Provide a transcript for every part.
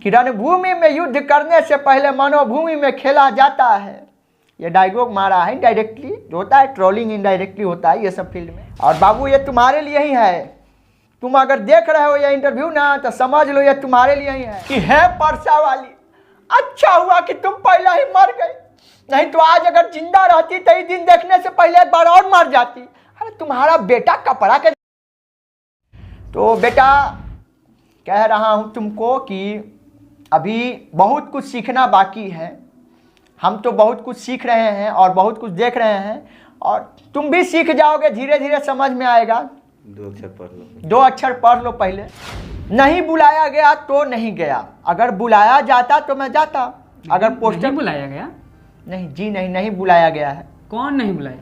कि रणभूमि में युद्ध करने से पहले मनोभूमि में खेला जाता है। ये डायलॉग मारा है डायरेक्टली, जो होता है ट्रोलिंग इनडायरेक्टली होता है ये सब फील्ड में। और बाबू ये तुम्हारे लिए ही है, तुम अगर देख रहे हो ये इंटरव्यू ना तो समझ लो ये तुम्हारे लिए ही है कि है परसा वाली। अच्छा हुआ कि तुम पहले ही मर गए, नहीं तो आज अगर जिंदा रहती तो ये दिन देखने से पहले एक बार और मर जाती। अरे तुम्हारा बेटा कपड़ा के। तो बेटा कह रहा हूं तुमको कि अभी बहुत कुछ सीखना बाकी है। हम तो बहुत कुछ सीख रहे हैं और बहुत कुछ देख रहे हैं, और तुम भी सीख जाओगे, धीरे धीरे समझ में आएगा। 2 अक्षर पढ़ लो, 2 अक्षर पढ़ लो पहले। नहीं बुलाया गया तो नहीं गया, अगर बुलाया जाता तो मैं जाता। अगर पोस्टर नहीं बुलाया गया, नहीं जी नहीं बुलाया गया है। कौन नहीं बुलाया?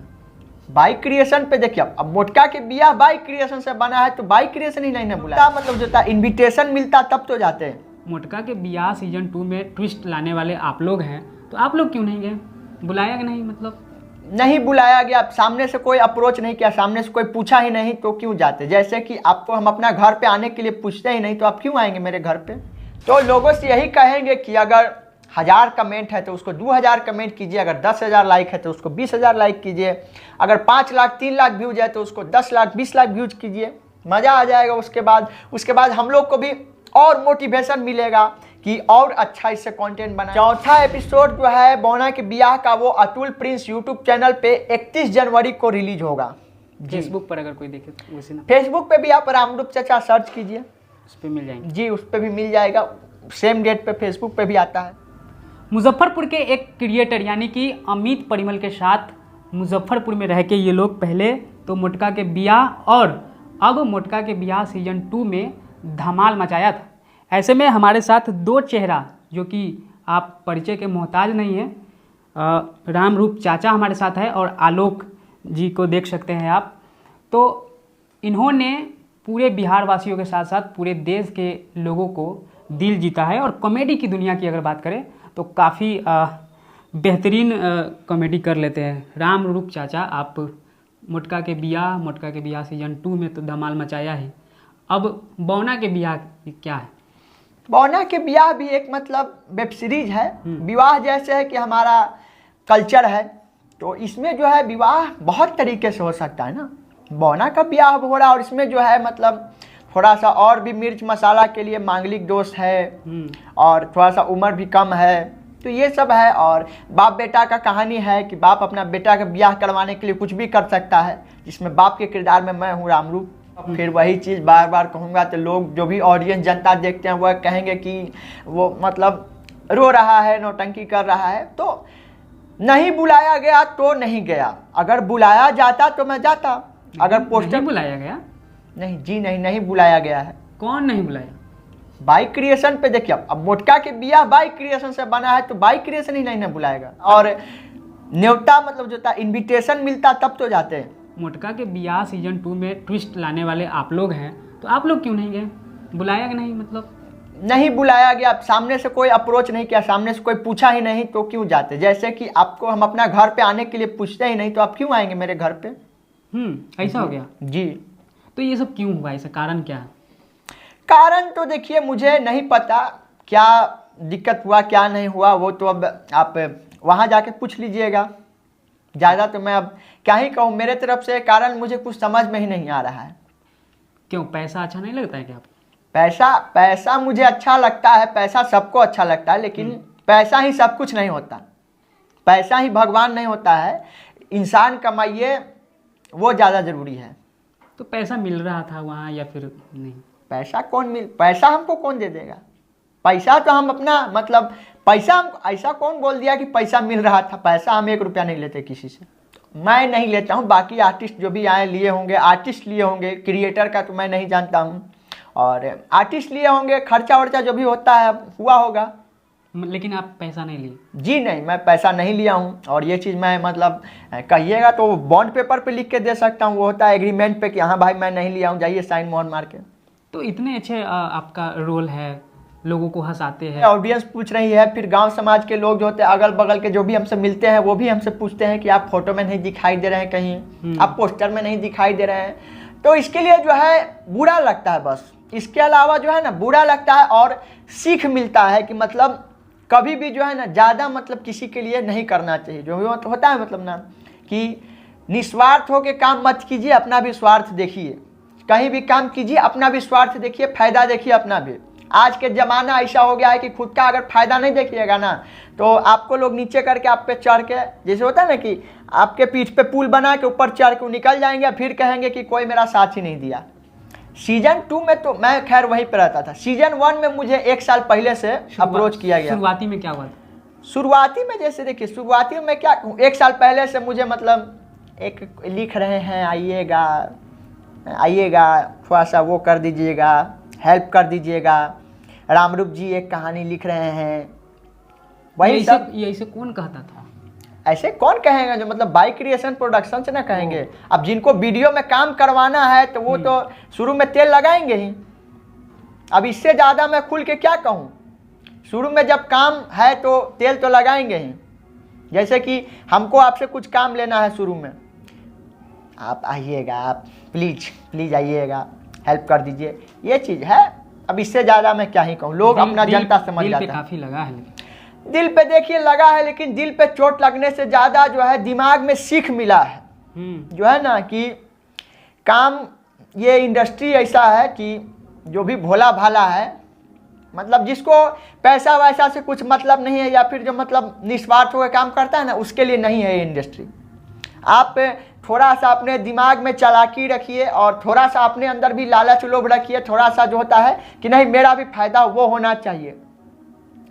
बाइक क्रिएशन पे देखिए, अब मोटका के बियाह बाइक क्रिएशन से बना है तो बाइक क्रिएशन ही नहीं बुलाया। मतलब जो था इन्विटेशन मिलता तब तो जाते हैं। मोटका के बियाह सीजन 2 में ट्विस्ट लाने वाले आप लोग हैं, तो आप लोग क्यों नहीं गए? बुलाया कि नहीं? मतलब नहीं बुलाया गया, सामने से कोई अप्रोच नहीं किया, सामने से कोई पूछा ही नहीं तो क्यों जाते। जैसे कि आपको हम अपना घर पे आने के लिए पूछते ही नहीं तो आप क्यों आएंगे मेरे घर पे। तो लोगों से यही कहेंगे कि अगर 1000 कमेंट है तो उसको 2000 कमेंट कीजिए, अगर 10,000 लाइक है तो उसको 20,000 लाइक कीजिए, अगर 5 लाख 3 लाख व्यूज है तो उसको 10 लाख 20 लाख व्यूज कीजिए, मज़ा आ जाएगा। उसके बाद हम लोग को भी और मोटिवेशन मिलेगा कि और अच्छा इससे कंटेंट बनाए। चौथा एपिसोड जो है बौना के बियाह का वो अतुल प्रिंस यूट्यूब चैनल पे 31 जनवरी को रिलीज होगा। फेसबुक पर अगर कोई देखे तो वैसे ना, फेसबुक पे भी आप रामरूप चाचा सर्च कीजिए, उस पर मिल जाएंगे जी, उस पर भी मिल जाएगा। सेम डेट पे फेसबुक पे भी आता है। मुजफ्फरपुर के एक क्रिएटर यानी कि अमित परिमल के साथ मुजफ्फरपुर में रह के ये लोग पहले तो मोटका के बियाह और अब मोटका के बियाह सीजन 2 में धमाल मचाया था। ऐसे में हमारे साथ 2 चेहरा जो कि आप परिचय के मोहताज नहीं हैं, रामरूप चाचा हमारे साथ है और आलोक जी को देख सकते हैं आप। तो इन्होंने पूरे बिहार वासियों के साथ साथ पूरे देश के लोगों को दिल जीता है, और कॉमेडी की दुनिया की अगर बात करें तो काफ़ी बेहतरीन कॉमेडी कर लेते हैं। रामरूप चाचा, आप मोटका के बियाह सीजन 2 में तो धमाल मचाया ही, अब बौना के बियाह क्या है? बौना के बियाह भी एक मतलब वेब सीरीज है। विवाह जैसे है कि हमारा कल्चर है, तो इसमें जो है विवाह बहुत तरीके से हो सकता है ना। बौना का बियाह हो रहा है और इसमें जो है मतलब थोड़ा सा और भी मिर्च मसाला के लिए मांगलिक दोष है और थोड़ा सा उम्र भी कम है, तो ये सब है। और बाप बेटा का कहानी है कि बाप अपना बेटा का ब्याह करवाने के लिए कुछ भी कर सकता है, जिसमें बाप के किरदार में मैं हूँ रामरूप। फिर वही चीज़ बार बार कहूँगा तो लोग जो भी ऑडियंस जनता देखते हैं वह कहेंगे कि वो मतलब रो रहा है, नौटंकी कर रहा है। तो नहीं बुलाया गया तो नहीं गया, अगर बुलाया जाता तो मैं जाता। अगर पोस्टर नहीं बुलाया गया, नहीं जी नहीं बुलाया गया है। कौन नहीं बुलाया? बाइक क्रिएशन पे देखिए, अब मोटका के बियाह बाइक क्रिएशन से बना है तो बाइक क्रिएशन ही नहीं बुलाएगा। और न्योता मतलब जो था इन्विटेशन मिलता तब तो जाते हैं। मोटका के बियाह सीजन 2 में ट्विस्ट लाने वाले आप लोग हैं, तो आप लोग क्यों नहीं गए? बुलाया कि नहीं? मतलब नहीं बुलाया गया, सामने से कोई अप्रोच नहीं किया, सामने से कोई पूछा ही नहीं तो क्यों जाते। जैसे कि आपको हम अपना घर पे आने के लिए पूछते ही नहीं तो आप क्यों आएंगे मेरे घर पे। ऐसा हो गया जी। तो ये सब क्यों हुआ? ऐसा कारण क्या है? कारण तो देखिए मुझे नहीं पता क्या दिक्कत हुआ क्या नहीं हुआ, वो तो अब आप वहाँ जाके पूछ लीजिएगा। ज़्यादा तो मैं अब क्या ही कहूँ, मेरे तरफ से कारण मुझे कुछ समझ में ही नहीं आ रहा है। क्यों, पैसा अच्छा नहीं लगता है क्या आपको? पैसा मुझे अच्छा लगता है, पैसा सबको अच्छा लगता है, लेकिन पैसा ही सब कुछ नहीं होता, पैसा ही भगवान नहीं होता है। इंसान कमाइए वो ज़्यादा ज़रूरी है। तो पैसा मिल रहा था वहाँ या फिर नहीं? पैसा हमको कौन दे देगा? पैसा तो हम अपना मतलब पैसा हम ऐसा कौन बोल दिया कि पैसा मिल रहा था? पैसा हम 1 रुपया नहीं लेते किसी से, मैं नहीं लेता हूँ। बाकी आर्टिस्ट जो भी आए लिए होंगे, आर्टिस्ट लिए होंगे, क्रिएटर का तो मैं नहीं जानता हूँ, और आर्टिस्ट लिए होंगे, खर्चा वर्चा जो भी होता है हुआ होगा। लेकिन आप पैसा नहीं लिए? जी नहीं, मैं पैसा नहीं लिया हूँ। और ये चीज़ मैं मतलब कहिएगा तो बॉन्ड पेपर पे लिख के दे सकता हूँ, वो होता है एग्रीमेंट पे कि हाँ भाई मैं नहीं लिया हूँ, जाइए साइन मोहर मार के। तो इतने अच्छे आपका रोल है, लोगों को हंसाते हैं, ऑडियंस पूछ रही है, फिर गांव समाज के लोग जो होते हैं अगल बगल के जो भी हमसे मिलते हैं वो भी हमसे पूछते हैं कि आप फोटो में नहीं दिखाई दे रहे हैं कहीं, आप पोस्टर में नहीं दिखाई दे रहे हैं, तो इसके लिए जो है बुरा लगता है बस। इसके अलावा जो है ना बुरा लगता है और सीख मिलता है कि मतलब कभी भी जो है ना ज़्यादा मतलब किसी के लिए नहीं करना चाहिए। जो होता है मतलब ना कि निस्वार्थ हो के काम मत कीजिए, अपना भी स्वार्थ देखिए। कहीं भी काम कीजिए, अपना भी स्वार्थ देखिए, फ़ायदा देखिए अपना भी। आज के ज़माना ऐसा हो गया है कि खुद का अगर फ़ायदा नहीं देखिएगा ना तो आपको लोग नीचे करके आप पे चढ़ के, जैसे होता है ना कि आपके पीठ पे पुल बना के ऊपर चढ़ के निकल जाएंगे, फिर कहेंगे कि कोई मेरा साथ ही नहीं दिया। सीजन 2 में तो मैं खैर वहीं पर रहता था। सीजन 1 में मुझे 1 साल पहले से अप्रोच किया गया। शुरुआती में क्या हुआ था? शुरुआती में जैसे देखिए, शुरुआती में क्या 1 साल पहले से मुझे मतलब एक लिख रहे हैं, आइएगा थोड़ा सा वो कर दीजिएगा, हेल्प कर दीजिएगा। रामरूप जी एक कहानी लिख रहे हैं, वही सब। ये ऐसे कौन कहता था? ऐसे कौन कहेंगे, जो मतलब बाई क्रिएशन प्रोडक्शन से ना कहेंगे। अब जिनको वीडियो में काम करवाना है तो वो तो शुरू में तेल लगाएंगे ही। अब इससे ज़्यादा मैं खुल के क्या कहूँ। शुरू में जब काम है तो तेल तो लगाएंगे ही। जैसे कि हमको आपसे कुछ काम लेना है, शुरू में आप आइएगा, आप प्लीज़ आइएगा, हेल्प कर दीजिए, ये चीज़ है। अब इससे ज़्यादा मैं क्या ही कहूँ, लोग अपना जनता समझ जाते हैं। काफ़ी लगा है, दिल पे देखिए लगा है, लेकिन दिल पे चोट लगने से ज़्यादा जो है दिमाग में सीख मिला है। जो है ना कि काम, ये इंडस्ट्री ऐसा है कि जो भी भोला भाला है, मतलब जिसको पैसा वैसा से कुछ मतलब नहीं है, या फिर जो मतलब निस्वार्थ होकर काम करता है ना, उसके लिए नहीं है ये इंडस्ट्री। आप थोड़ा सा अपने दिमाग में चालाकी रखिए और थोड़ा सा अपने अंदर भी लालच लोभ रखिए। थोड़ा सा जो होता है कि नहीं मेरा भी फायदा वो होना चाहिए,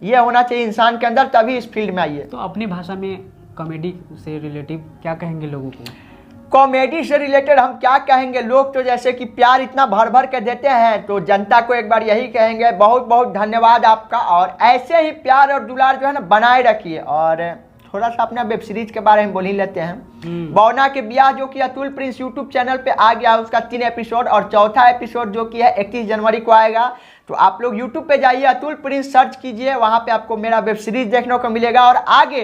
ये होना चाहिए इंसान के अंदर, तभी इस फील्ड में आइए। तो अपनी भाषा में कॉमेडी से रिलेटिव क्या कहेंगे लोगों को? कॉमेडी से रिलेटेड हम क्या कहेंगे, लोग तो जैसे कि प्यार इतना भर भर के देते हैं, तो जनता को एक बार यही कहेंगे, बहुत बहुत धन्यवाद आपका। और ऐसे ही प्यार और दुलार जो है ना बनाए रखिए। और थोड़ा सा अपना वेब सीरीज के बारे में बोल ही लेते हैं। बौना के ब्याह जो कि अतुल प्रिंस यूट्यूब चैनल पे आ गया, उसका 3 एपिसोड और चौथा एपिसोड जो कि है 31 जनवरी को आएगा। तो आप लोग यूट्यूब पे जाइए, अतुल प्रिंस सर्च कीजिए, वहाँ पे आपको मेरा वेब सीरीज देखने को मिलेगा। और आगे